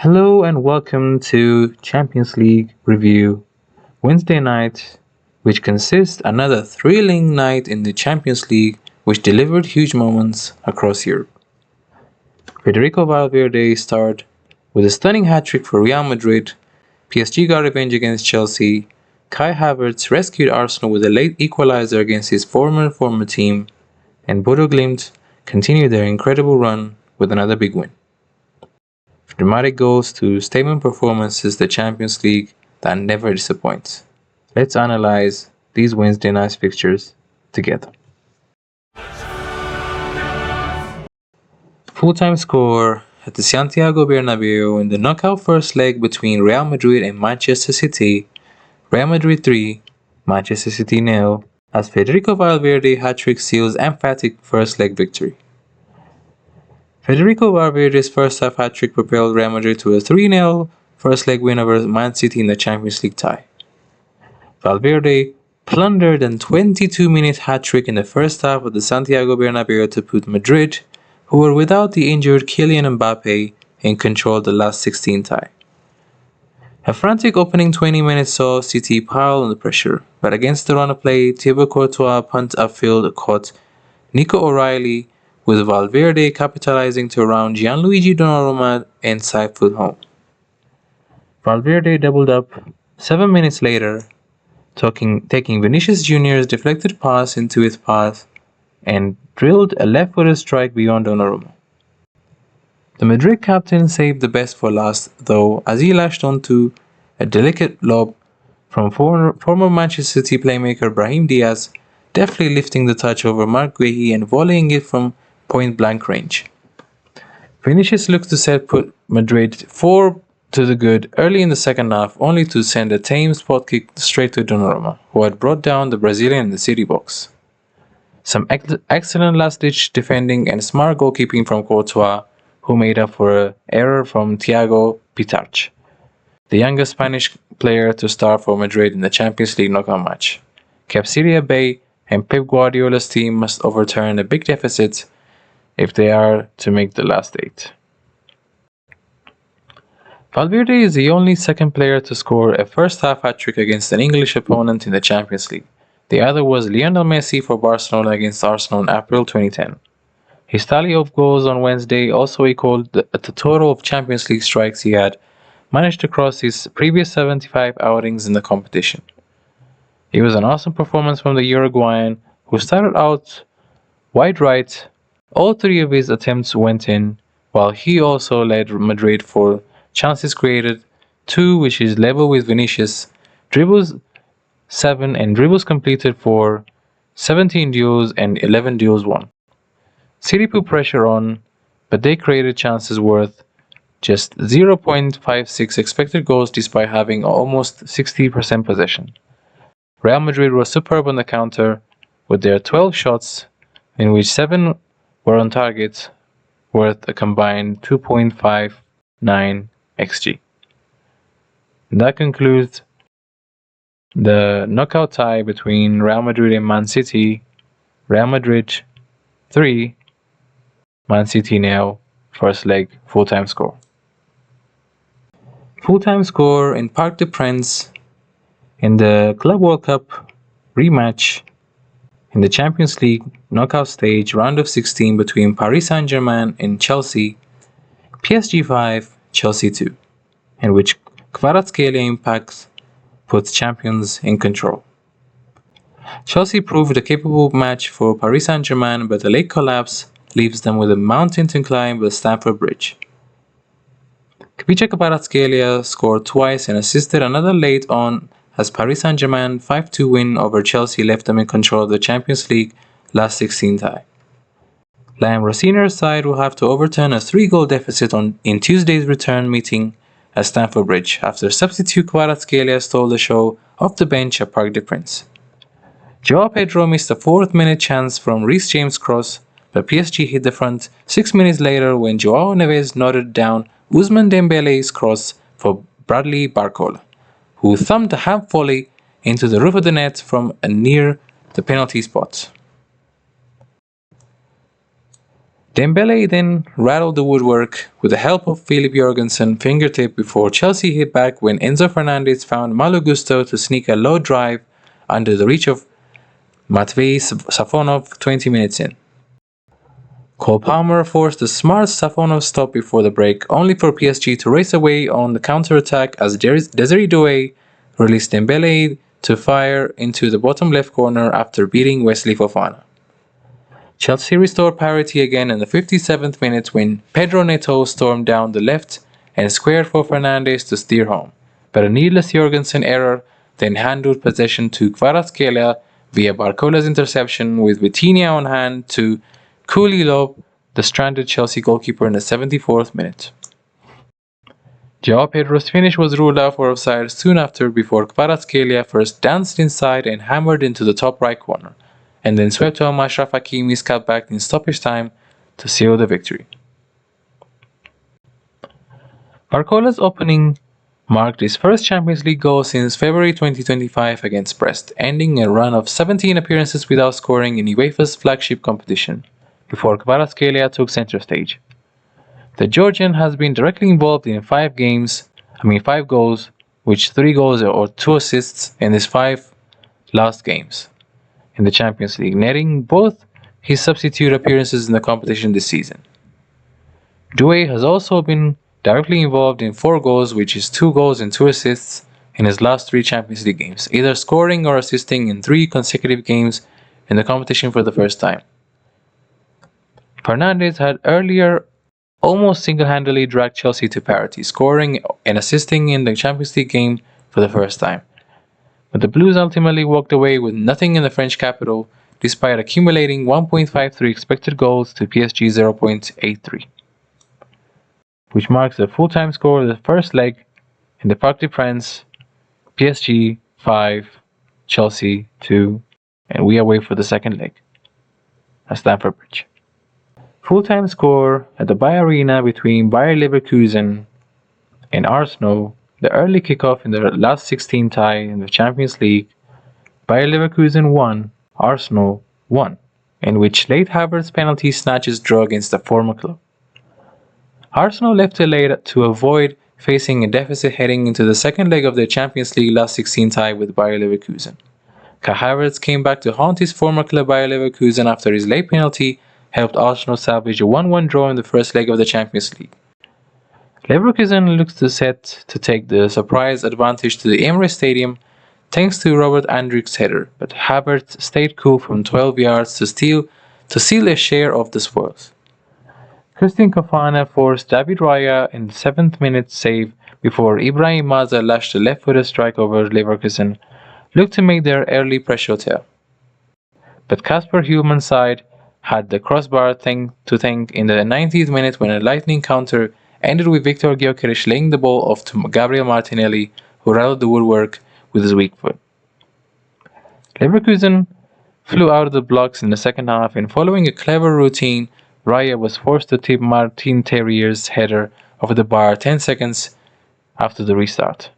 Hello and welcome to Champions League review Wednesday night, which consists another thrilling night in the Champions League, which delivered huge moments across Europe. Federico Valverde starred with a stunning hat-trick for Real Madrid. PSG got revenge against Chelsea. Kai Havertz rescued Arsenal with a late equalizer against his former team, and Bodo Glimt continued their incredible run with another big win. Dramatic goals to statement performances, the Champions League that never disappoints. Let's analyze these Wednesday night fixtures together. Full-time score at the Santiago Bernabeu in the knockout first leg between Real Madrid and Manchester City. Real Madrid 3, Manchester City 0, as Federico Valverde hat-trick seals emphatic first leg victory. Federico Valverde's first half hat-trick propelled Real Madrid to a 3-0 first leg win over Man City in the Champions League tie. Valverde plundered a 22-minute hat-trick in the first half of the Santiago Bernabeu to put Madrid, who were without the injured Kylian Mbappe, in control of the last 16 tie. A frantic opening 20 minutes saw City pile on the pressure, but against the run of play, Thibaut Courtois punt upfield caught Nico O'Reilly, with Valverde capitalizing to round Gianluigi Donnarumma inside foot home. Valverde doubled up 7 minutes later, taking Vinicius Jr.'s deflected pass into his path and drilled a left-footed strike beyond Donnarumma. The Madrid captain saved the best for last, though, as he lashed onto a delicate lob from former Manchester City playmaker Brahim Diaz, deftly lifting the touch over Marc Guehi and volleying it from point-blank range. Vinicius looked to set put Madrid 4 to the good early in the second half, only to send a tame spot kick straight to Donnarumma, who had brought down the Brazilian in the City box. Some excellent last-ditch defending and smart goalkeeping from Courtois, who made up for an error from Thiago Pitarch, the youngest Spanish player to start for Madrid in the Champions League knockout match, kept City at bay, and Pep Guardiola's team must overturn a big deficit if they are to make the last 8. Valverde is the only second player to score a first-half hat-trick against an English opponent in the Champions League. The other was Lionel Messi for Barcelona against Arsenal in April 2010. His tally of goals on Wednesday also equaled the total of Champions League strikes he had managed across his previous 75 outings in the competition. It was an awesome performance from the Uruguayan, who started out wide right. All 3 of his attempts went in, while he also led Madrid for chances created 2, which is level with Vinicius, dribbles 7, and dribbles completed for 17 duels and 11 duels won. City put pressure on, but they created chances worth just 0.56 expected goals despite having almost 60% possession. Real Madrid was superb on the counter, with their 12 shots, in which 7 were on target, worth a combined 2.59 xG. That concludes the knockout tie between Real Madrid and Man City. Real Madrid 3, Man City 0, first leg full-time score. Full-time score in Parc des Princes in the Club World Cup rematch in the Champions League knockout stage round of 16 between Paris Saint-Germain and Chelsea, PSG 5, Chelsea 2, in which Kvaratskhelia impact puts champions in control. Chelsea proved a capable match for Paris Saint-Germain, but a late collapse leaves them with a mountain to climb with Stamford Bridge. Kvaratskhelia scored twice and assisted another late on as Paris Saint-Germain 5-2 win over Chelsea left them in control of the Champions League last 16 tie. Liam Rossini's side will have to overturn a 3-goal deficit in Tuesday's return meeting at Stamford Bridge after substitute Kvaratskhelia stole the show off the bench at Parc des Princes. Joao Pedro missed a 4th-minute chance from Reece James' cross, but PSG hit the front 6 minutes later when Joao Neves nodded down Ousmane Dembele's cross for Bradley Barcola, who thumped a half volley into the roof of the net from near the penalty spot. Dembele then rattled the woodwork with the help of Philip Jorgensen fingertip before Chelsea hit back when Enzo Fernandez found Malo Gusto to sneak a low drive under the reach of Matvei Safonov 20 minutes in. Cole Palmer forced a smart Safonov stop before the break, only for PSG to race away on the counter-attack as Desiree Doué released Dembele to fire into the bottom left corner after beating Wesley Fofana. Chelsea restored parity again in the 57th minute when Pedro Neto stormed down the left and squared for Fernandes to steer home, but a needless Jorgensen error then handed possession to Kvaratskhelia via Barcola's interception with Vitinha on hand to Kulilov, the stranded Chelsea goalkeeper, in the 74th minute. João Pedro's finish was ruled out for offside soon after before Kvaratskhelia first danced inside and hammered into the top right corner, and then swept home Ashraf Hakimi's cutback in stoppage time to seal the victory. Barcola's opening marked his first Champions League goal since February 2025 against Brest, ending a run of 17 appearances without scoring in UEFA's flagship competition, before Kvaratskhelia took center stage. The Georgian has been directly involved in 5 goals, which 3 goals or 2 assists in his 5 last games in the Champions League, netting both his substitute appearances in the competition this season. Doué has also been directly involved in 4 goals, which is 2 goals and 2 assists in his last 3 Champions League games, either scoring or assisting in 3 consecutive games in the competition for the first time. Fernandes had earlier almost single-handedly dragged Chelsea to parity, scoring and assisting in the Champions League game for the first time. But the Blues ultimately walked away with nothing in the French capital, despite accumulating 1.53 expected goals to PSG 0.83, which marks the full-time score of the first leg in the Parc des Princes. PSG 5, Chelsea 2, and we away for the second leg at Stamford Bridge. Full-time score at the Bayer Arena between Bayer Leverkusen and Arsenal. The early kickoff in the last 16 tie in the Champions League. Bayer Leverkusen 1, Arsenal 1, in which late Havertz penalty snatches draw against the former club. Arsenal left it late to avoid facing a deficit heading into the second leg of their Champions League last 16 tie with Bayer Leverkusen. Kai Havertz came back to haunt his former club Bayer Leverkusen after his late penalty helped Arsenal salvage a 1-1 draw in the first leg of the Champions League. Leverkusen looks set to take the surprise advantage to the Emirates Stadium thanks to Robert Andrich's header, but Havertz stayed cool from 12 yards to seal a share of the spoils. Christian Fofana forced David Raya in the 7th minute save before Ibrahim Maza lashed a left-footed strike over Leverkusen, looked to make their early pressure tell. But Kasper Hjulmann's side had the crossbar to thank in the 90th minute when a lightning counter ended with Viktor Gyökeres laying the ball off to Gabriel Martinelli, who rattled the woodwork with his weak foot. Leverkusen flew out of the blocks in the second half, and following a clever routine, Raya was forced to tip Martin Terrier's header over the bar 10 seconds after the restart.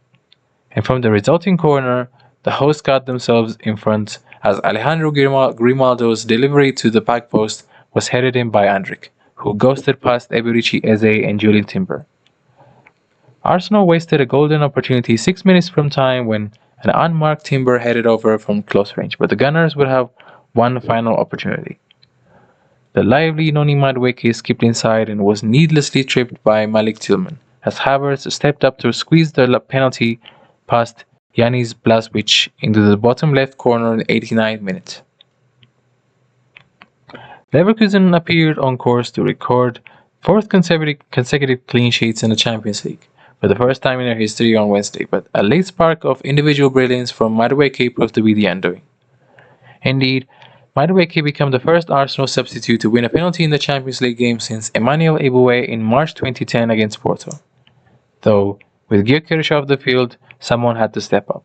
And from the resulting corner, the hosts got themselves in front as Alejandro Grimaldo's delivery to the back post was headed in by Andrich, who ghosted past Eberici Eze and Julian Timber. Arsenal wasted a golden opportunity 6 minutes from time when an unmarked Timber headed over from close range, but the Gunners would have one final opportunity. The lively Noni Madueke skipped inside and was needlessly tripped by Malik Tillman, as Havertz stepped up to squeeze the penalty past Yanis Blaswich into the bottom left corner in the 89th minute. Leverkusen appeared on course to record 4th consecutive clean sheets in the Champions League for the first time in their history on Wednesday, but a late spark of individual brilliance from Madueke proved to be the undoing. Indeed, Madueke became the first Arsenal substitute to win a penalty in the Champions League game since Emmanuel Eboué in March 2010 against Porto. Though, with Gyökeres off the field, someone had to step up.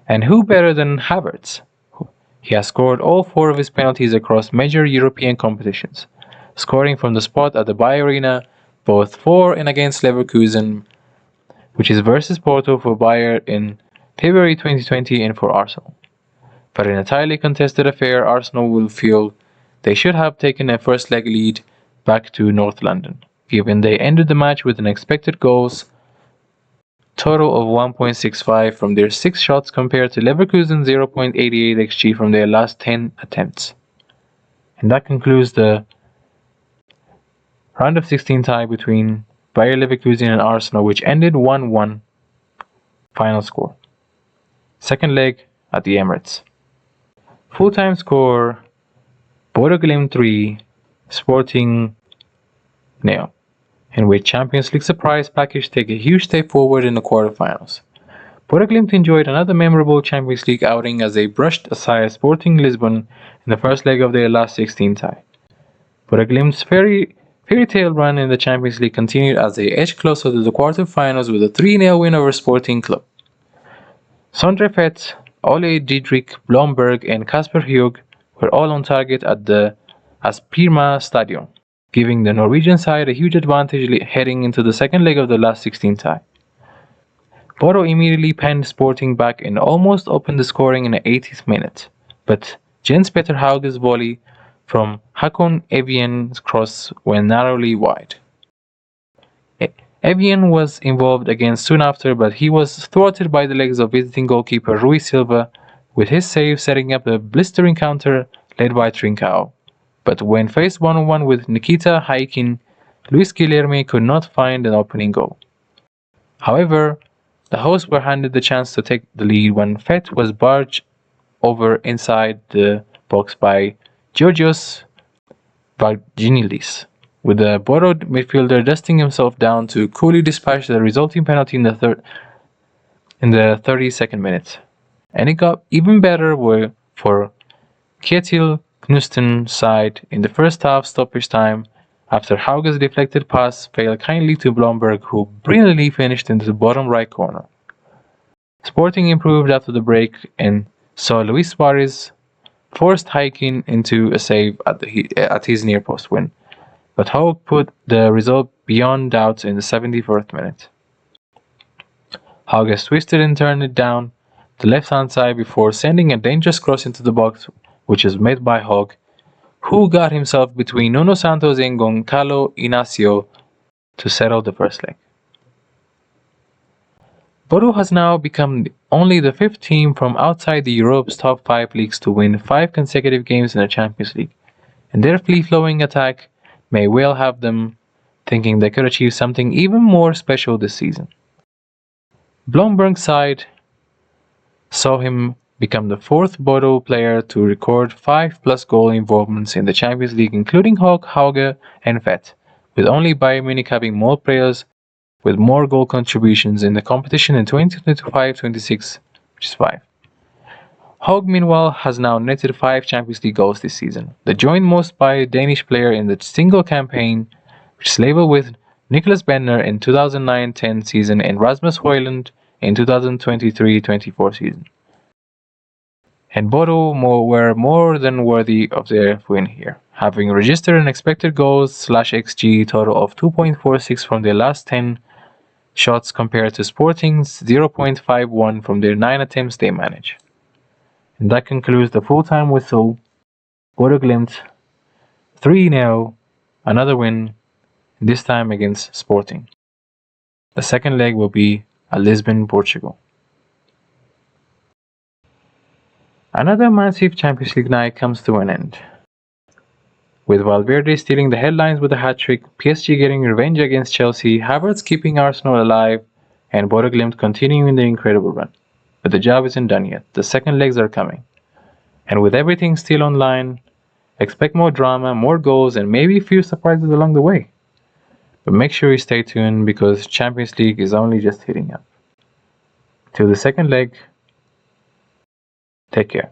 And who better than Havertz? He has scored all 4 of his penalties across major European competitions, scoring from the spot at the Bayer Arena both for and against Leverkusen, which is versus Porto for Bayer in February 2020 and for Arsenal. But in a tightly contested affair, Arsenal will feel they should have taken a first leg lead back to North London, given they ended the match with an expected goals total of 1.65 from their 6 shots compared to Leverkusen's 0.88 xG from their last 10 attempts. And that concludes the round of 16 tie between Bayer Leverkusen and Arsenal, which ended 1-1 final score. Second leg at the Emirates. Full-time score: Bodo Glimt 3, Sporting 0, in which Champions League surprise package take a huge step forward in the quarterfinals. Bodo Glimt enjoyed another memorable Champions League outing as they brushed aside Sporting Lisbon in the first leg of their last 16 tie. Bodo Glimt's fairy tale run in the Champions League continued as they edged closer to the quarterfinals with a 3-0 win over Sporting Club. Sondre Fett, Ole Didrik Blomberg and Kasper Høeg were all on target at the Aspirma Stadion, giving the Norwegian side a huge advantage heading into the second leg of the last 16 tie. Bodo immediately penned Sporting back and almost opened the scoring in the 80th minute, but Jens Petter Hauge's volley from Hakon Evien's cross went narrowly wide. Evien was involved again soon after, but he was thwarted by the legs of visiting goalkeeper Rui Silva, with his save setting up a blistering counter led by Trincao. But when faced one-on-one with Nikita Haikin, Luis Guilherme could not find an opening goal. However, the hosts were handed the chance to take the lead when Fett was barged over inside the box by Georgios Varginilis, with the Bodo midfielder dusting himself down to coolly dispatch the resulting penalty in the 32nd minute. And it got even better for Kjetil Knutsen's side in the first half stoppage time after Hauge's deflected pass fell kindly to Blomberg, who brilliantly finished into the bottom right corner. Sporting improved after the break and saw Luis Suarez forced Haikin into a save at his near post win, but Høeg put the result beyond doubt in the 74th minute. Hauge twisted and turned it down the left-hand side before sending a dangerous cross into the box, which was met by Høeg, who got himself between Nuno Santos and Goncalo Inacio to settle the first leg. Bodo has now become only the 5th team from outside the Europe's top 5 leagues to win 5 consecutive games in the Champions League, and their free-flowing attack may well have them thinking they could achieve something even more special this season. Blomberg's side saw him become the 4th Bodo player to record 5+ goal involvements in the Champions League, including Høeg, Hauge and Fett, with only Bayern Munich having more players with more goal contributions in the competition in 2025-26, which is 5. Høeg, meanwhile, has now netted 5 Champions League goals this season, the joint most by a Danish player in the single campaign, which is labeled with Niklas Bendtner in 2009-10 season and Rasmus Højlund in 2023-24 season. And Bodo were more than worthy of their win here, having registered an expected goals/xG total of 2.46 from their last 10 shots compared to Sporting's 0.51 from their 9 attempts they manage. And that concludes the full-time whistle. Bodo Glimt 3-0, another win, this time against Sporting. The second leg will be at Lisbon, Portugal. Another massive Champions League night comes to an end, with Valverde stealing the headlines with a hat-trick, PSG getting revenge against Chelsea, Havertz keeping Arsenal alive, and Bodo Glimt continuing the incredible run. But the job isn't done yet. The second legs are coming. And with everything still online, expect more drama, more goals, and maybe a few surprises along the way. But make sure you stay tuned because Champions League is only just heating up. Till the second leg, take care.